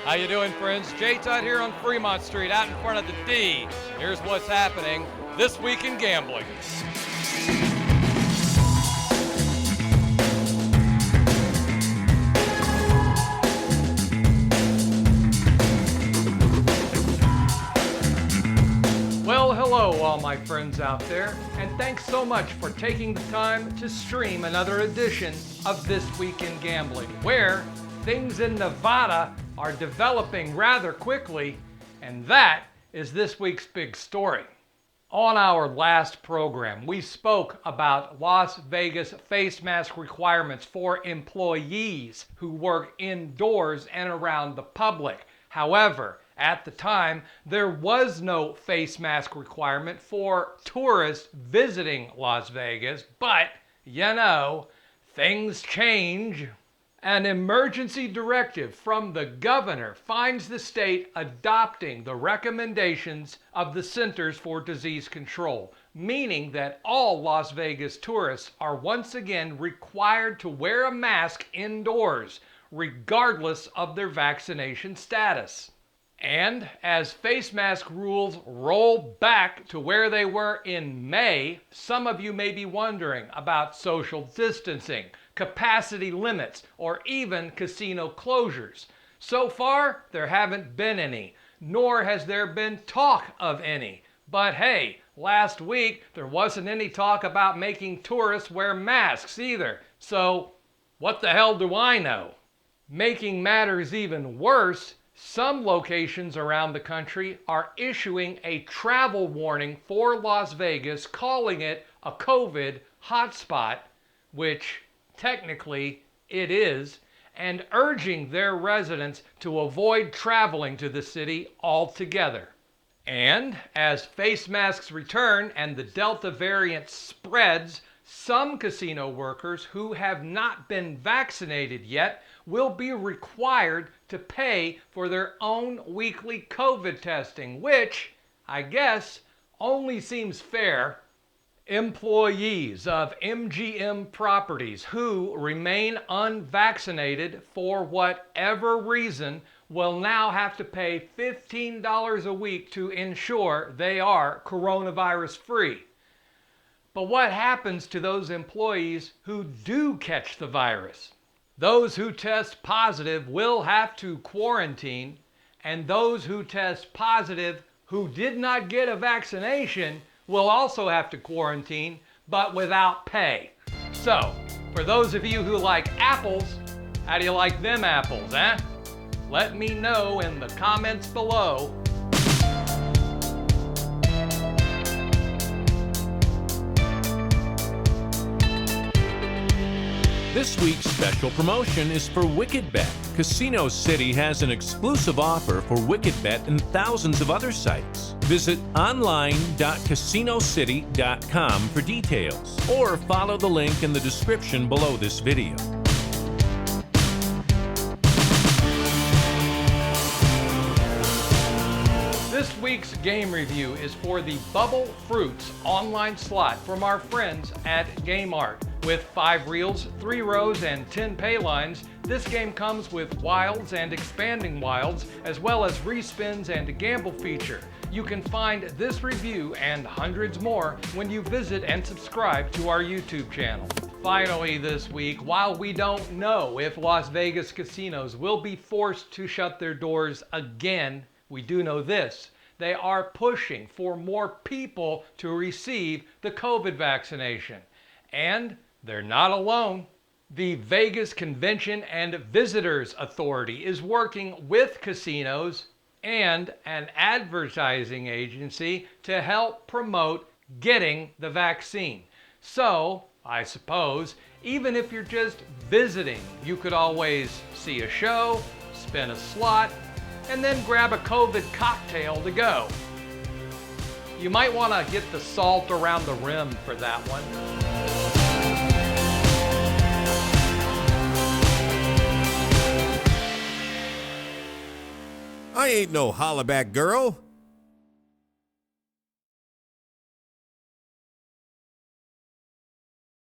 How you doing, friends? Jay Todd here on Fremont Street, out in front of the D. Here's what's happening this week in gambling. Well, hello all my friends out there, and thanks so much for taking the time to stream another edition of This Week in Gambling, where things in Nevada are developing rather quickly, and that is this week's big story. On our last program, we spoke about Las Vegas face mask requirements for employees who work indoors and around the public. However, at the time, there was no face mask requirement for tourists visiting Las Vegas, but, you know, things change. An emergency directive from the governor finds the state adopting the recommendations of the Centers for Disease Control, meaning that all Las Vegas tourists are once again required to wear a mask indoors, regardless of their vaccination status. And as face mask rules roll back to where they were in May, some of you may be wondering about social distancing, capacity limits, or even casino closures. So far, there haven't been any, nor has there been talk of any. But hey, last week there wasn't any talk about making tourists wear masks either. So what the hell do I know? Making matters even worse, some locations around the country are issuing a travel warning for Las Vegas, calling it a COVID hotspot, which technically it is, and urging their residents to avoid traveling to the city altogether. And as face masks return and the Delta variant spreads, some casino workers who have not been vaccinated yet will be required to pay for their own weekly COVID testing, which, I guess, only seems fair. Employees of MGM Properties who remain unvaccinated for whatever reason will now have to pay $15 a week to ensure they are coronavirus free. But what happens to those employees who do catch the virus? Those who test positive will have to quarantine, and those who test positive who did not get a vaccination will also have to quarantine, but without pay. So, for those of you who like apples, how do you like them apples, eh? Let me know in the comments below. This week's special promotion is for WickedBet. Casino City has an exclusive offer for WickedBet and thousands of other sites. Visit online.casinocity.com for details, or follow the link in the description below this video. This week's game review is for the Bubble Fruits online slot from our friends at Game Art. With 5 reels, 3 rows, and 10 pay lines, this game comes with wilds and expanding wilds, as well as respins and a gamble feature. You can find this review and hundreds more when you visit and subscribe to our YouTube channel. Finally this week, while we don't know if Las Vegas casinos will be forced to shut their doors again, we do know this: they are pushing for more people to receive the COVID vaccination. And they're not alone. The Vegas Convention and Visitors Authority is working with casinos and an advertising agency to help promote getting the vaccine. So, I suppose, even if you're just visiting, you could always see a show, spin a slot, and then grab a COVID cocktail to go. You might want to get the salt around the rim for that one. I ain't no hollaback girl.